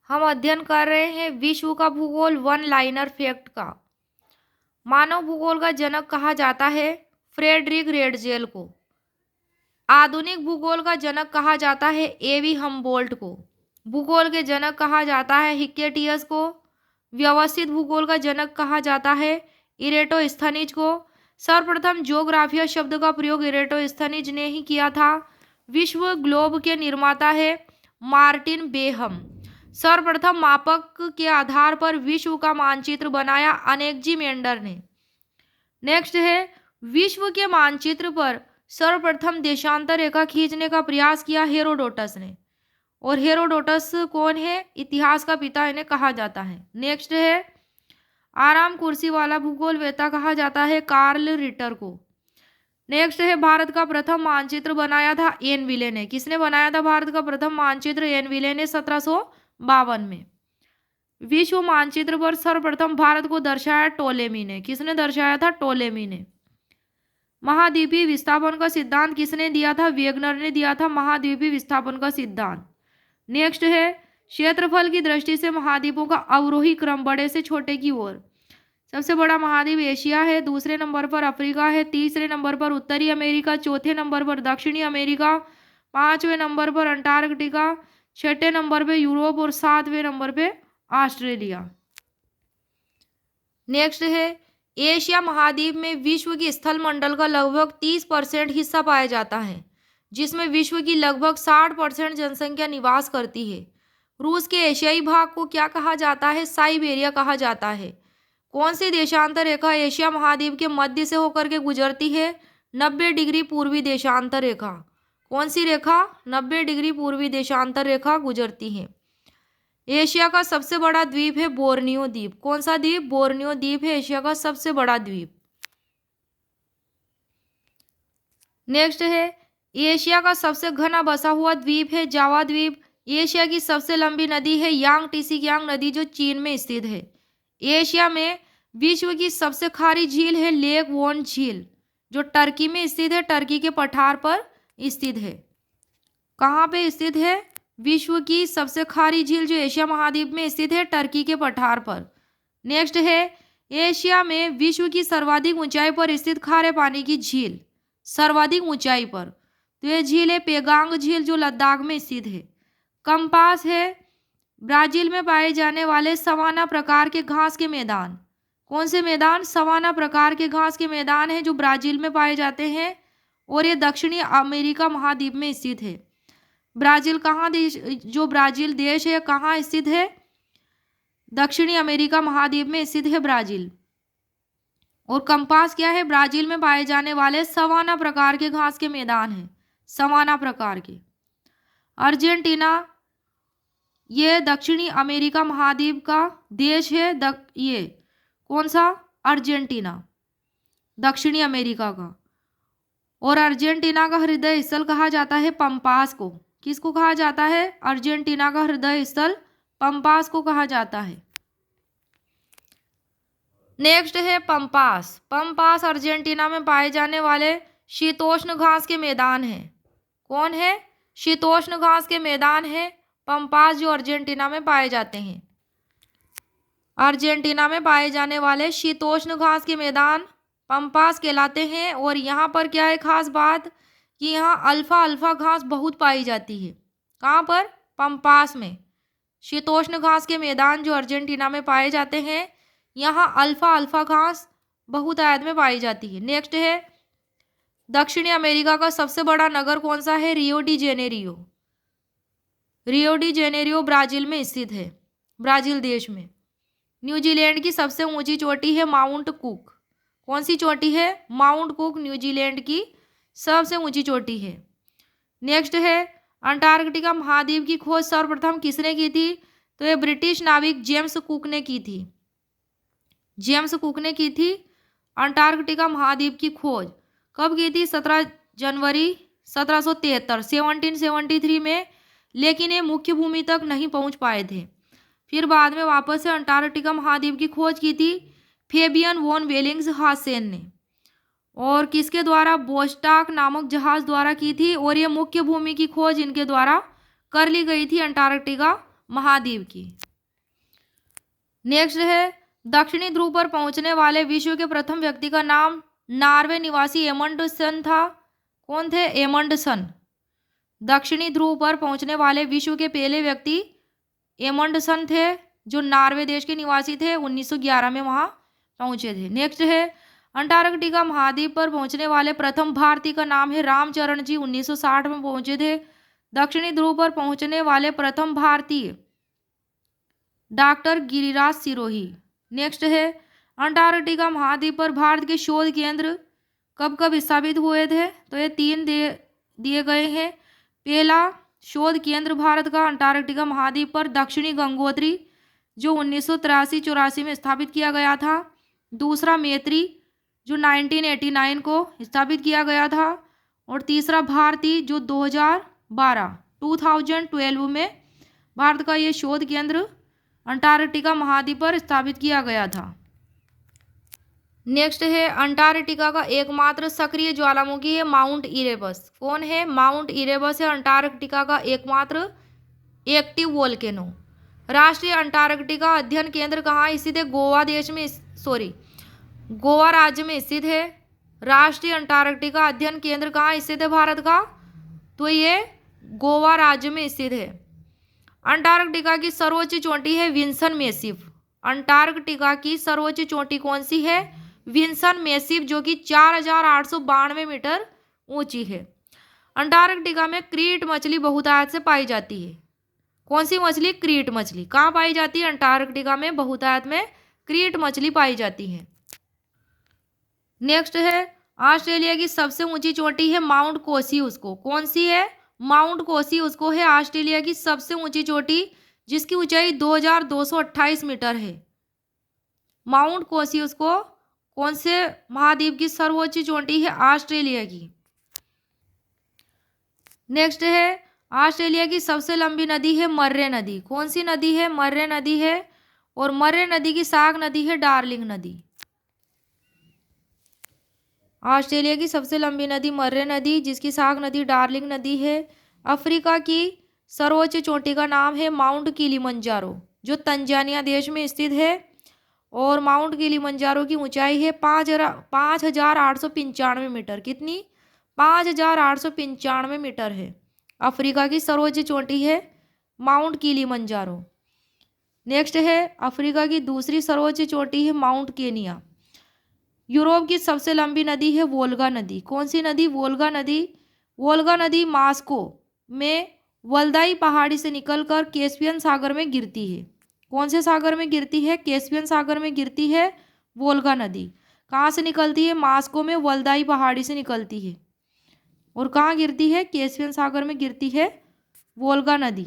हम अध्ययन कर रहे हैं विश्व का भूगोल वन लाइनर फैक्ट का। मानव भूगोल का जनक कहा जाता है फ्रेडरिक रेडजेल को। आधुनिक भूगोल का जनक कहा जाता है एवी हमबोल्ट को। भूगोल के जनक कहा जाता है हिक्केटियस को। व्यवस्थित भूगोल का जनक कहा जाता है इरेटोस्थनीज को। सर्वप्रथम ज्योग्राफिया शब्द का प्रयोग इरेटोस्थनीज ने ही किया था। विश्व ग्लोब के निर्माता है मार्टिन बेहम। सर्वप्रथम मापक के आधार पर विश्व का मानचित्र बनाया अनेक्जिमेंडर ने। नेक्स्ट है विश्व के मानचित्र पर सर्वप्रथम देशांतर रेखा खींचने का प्रयास किया हेरोडोटस ने। और हेरोडोटस कौन है? इतिहास का पिता इन्हें कहा जाता है। नेक्स्ट है आराम कुर्सी वाला भूगोल वेता कहा जाता है कार्ल रिटर को। नेक्स्ट है भारत का प्रथम मानचित्र बनाया था एनविले ने। किसने बनाया था भारत का प्रथम मानचित्र? एनविले ने 1752 में। विश्व मानचित्र पर सर्वप्रथम भारत को दर्शाया टोलेमी ने। किसने दर्शाया था? टोलेमी ने। महाद्वीपीय विस्थापन का सिद्धांत किसने दिया था? वेगनर ने दिया था महाद्वीपीय विस्थापन का सिद्धांत। नेक्स्ट है क्षेत्रफल की दृष्टि से महाद्वीपों का अवरोही क्रम बड़े से छोटे की ओर। सबसे बड़ा महाद्वीप एशिया है, दूसरे नंबर पर अफ्रीका है, तीसरे नंबर पर उत्तरी अमेरिका, चौथे नंबर पर दक्षिणी अमेरिका, पांचवें नंबर पर अंटार्कटिका, छठे नंबर पे यूरोप और सातवें नंबर पे ऑस्ट्रेलिया। नेक्स्ट है एशिया महाद्वीप में विश्व की स्थल मंडल का लगभग 30% हिस्सा पाया जाता है, जिसमें विश्व की लगभग 60% जनसंख्या निवास करती है। रूस के एशियाई भाग को क्या कहा जाता है? साइबेरिया कहा जाता है। कौन सी देशांतर रेखा एशिया महाद्वीप के मध्य से होकर के गुजरती है? 90 डिग्री पूर्वी देशांतर रेखा। कौन सी रेखा? 90 डिग्री पूर्वी देशांतर रेखा गुजरती है। एशिया का सबसे बड़ा द्वीप है बोर्नियो द्वीप। कौन सा द्वीप? बोर्नियो द्वीप है एशिया का सबसे बड़ा द्वीप। नेक्स्ट है एशिया का सबसे घना बसा हुआ द्वीप है जावा द्वीप। एशिया की सबसे लंबी नदी है यांग नदी जो चीन में स्थित है। एशिया में विश्व की सबसे खारी झील है लेक वोन झील जो टर्की में स्थित है, टर्की के पठार पर स्थित है। कहाँ पे स्थित है? विश्व की सबसे खारी झील जो एशिया महाद्वीप में स्थित है, टर्की के पठार पर। नेक्स्ट है एशिया में विश्व की सर्वाधिक ऊंचाई पर स्थित खारे पानी की झील, सर्वाधिक ऊंचाई पर। तो यह झील है पेगांग झील जो लद्दाख में स्थित है। कंपास है ब्राजील में पाए जाने वाले सवाना प्रकार के घास के मैदान। कौन से मैदान? सवाना प्रकार के घास के मैदान है जो ब्राजील में पाए जाते हैं और ये दक्षिणी अमेरिका महाद्वीप में स्थित है। ब्राजील कहाँ देश, जो ब्राजील देश है कहाँ स्थित है? दक्षिणी अमेरिका महाद्वीप में स्थित है ब्राजील। और कंपास क्या है? ब्राजील में पाए जाने वाले सवाना प्रकार के घास के मैदान हैं, सवाना प्रकार के। अर्जेंटीना ये दक्षिणी अमेरिका महाद्वीप का देश है। ये कौन सा? अर्जेंटीना, दक्षिणी अमेरिका का। और अर्जेंटीना का हृदय स्थल कहा जाता है पंपास को। किसको कहा जाता है? अर्जेंटीना का हृदय स्थल पंपास को कहा जाता है। नेक्स्ट है पंपास। पंपास अर्जेंटीना में पाए जाने वाले शीतोष्ण घास के मैदान हैं। कौन है? शीतोष्ण घास के मैदान है पंपास जो अर्जेंटीना में पाए जाते हैं। अर्जेंटीना में पाए जाने वाले शीतोष्ण घास के मैदान पंपास कहलाते हैं। और यहाँ पर क्या है खास बात कि यहाँ अल्फा अल्फा घास बहुत पाई जाती है। कहाँ पर? पंपास में। शीतोष्ण घास के मैदान जो अर्जेंटीना में पाए जाते हैं, यहाँ अल्फा अल्फा घास बहुत आयत में पाई जाती है। नेक्स्ट है दक्षिणी अमेरिका का सबसे बड़ा नगर कौन सा है? Rio de Janeiro. Rio de Janeiro Brazil में स्थित है, ब्राजील देश में। न्यूजीलैंड की सबसे ऊंची चोटी है माउंट कुक। कौन सी चोटी है? माउंट कुक न्यूजीलैंड की सबसे ऊंची चोटी है। नेक्स्ट है अंटार्कटिका महाद्वीप की खोज सर्वप्रथम किसने की थी? तो ये ब्रिटिश नाविक जेम्स कुक ने की थी। जेम्स कुक ने की थी अंटार्कटिका महाद्वीप की खोज। कब की थी? 17 जनवरी 1773 1773 में। लेकिन ये मुख्य भूमि तक नहीं पहुंच पाए थे। फिर बाद में वापस से अंटार्कटिका महाद्वीप की खोज की थी फेबियन वॉन वेलिंग्सहासेन ने। और किसके द्वारा? बोस्टाक नामक जहाज द्वारा की थी। और ये मुख्य भूमि की खोज इनके द्वारा कर ली गई थी अंटार्कटिका महाद्वीप की। नेक्स्ट है दक्षिणी ध्रुव पर पहुंचने वाले विश्व के प्रथम व्यक्ति का नाम नॉर्वे निवासी एमंडसन था। कौन थे? एमंडसन। दक्षिणी ध्रुव पर पहुंचने वाले विश्व के पहले व्यक्ति एमंडसन थे, जो नॉर्वे देश के निवासी थे। 1911 में वहां पहुंचे थे। नेक्स्ट है अंटार्कटिका महाद्वीप पर पहुंचने वाले प्रथम भारतीय का नाम है रामचरण जी। 1960 में पहुंचे थे। दक्षिणी ध्रुव पर पहुंचने वाले प्रथम भारतीय डॉक्टर गिरिराज सिरोही। नेक्स्ट है अंटार्कटिका महाद्वीप पर भारत के शोध केंद्र कब कब स्थापित हुए थे? तो ये 3 दिए गए हैं। पहला शोध केंद्र भारत का अंटार्कटिका महाद्वीप पर दक्षिणी गंगोत्री, जो 1983-84 में स्थापित किया गया था। दूसरा मैत्री, जो 1989 को स्थापित किया गया था। और तीसरा भारती, जो 2012 में भारत का ये शोध केंद्र अंटार्कटिका महाद्वीप पर स्थापित किया गया था। नेक्स्ट है अंटार्कटिका का एकमात्र सक्रिय ज्वालामुखी है माउंट इरेबस। कौन है? माउंट इरेबस है अंटार्कटिका का एकमात्र एक्टिव वोल्केनो। राष्ट्रीय अंटार्कटिका अध्ययन केंद्र कहाँ स्थित है? गोवा राज्य में स्थित है। राष्ट्रीय अंटार्कटिका अध्ययन केंद्र कहाँ स्थित है भारत का? तो ये गोवा राज्य में स्थित है। अंटार्कटिका की सर्वोच्च चोटी है विंसन मैसिव। अंटार्कटिका की सर्वोच्च चोटी कौन सी है? विंसन मैसिव, जो कि 4892 मीटर ऊंची है। अंटार्कटिका में क्रीट मछली बहुतायत से पाई जाती है। कौन सी मछली? क्रीट मछली। कहाँ पाई जाती है? अंटार्कटिका में बहुतायत में क्रीट मछली पाई जाती है। नेक्स्ट है ऑस्ट्रेलिया की सबसे ऊंची चोटी है माउंट कोसियुस्को। कौन सी है? माउंट कोसियुस्को है ऑस्ट्रेलिया की सबसे ऊंची चोटी, जिसकी ऊंचाई 2228 मीटर है। माउंट कोसियुस्को कौन से महाद्वीप की सर्वोच्च चोटी है? ऑस्ट्रेलिया की। नेक्स्ट है ऑस्ट्रेलिया की सबसे लंबी नदी है मर्रे नदी। कौन सी नदी है? मर्रे नदी है। और मर्रे नदी की शाख नदी है डार्लिंग नदी। ऑस्ट्रेलिया की सबसे लंबी नदी मर्रे नदी, जिसकी शाख नदी डार्लिंग नदी है। अफ्रीका की सर्वोच्च चोटी का नाम है माउंट किलिमंजारो, जो तंजानिया देश में स्थित है। और माउंट किलिमंजारो की ऊंचाई है 5895 मीटर। कितनी? 5895 मीटर है। अफ्रीका की सर्वोच्च चोटी है माउंट किलिमंजारो। नेक्स्ट है अफ्रीका की दूसरी सर्वोच्च चोटी है माउंट केनिया। यूरोप की सबसे लंबी नदी है वोल्गा नदी। कौन सी नदी? वोल्गा नदी। वोल्गा नदी मॉस्को में वल्दाई पहाड़ी से निकलकर कैस्पियन सागर में गिरती है। कौन से सागर में गिरती है? कैस्पियन सागर में गिरती है वोल्गा नदी। कहाँ से निकलती है? मॉस्को में वल्दाई पहाड़ी से निकलती है। और कहाँ गिरती है? कैस्पियन सागर में गिरती है वोल्गा नदी।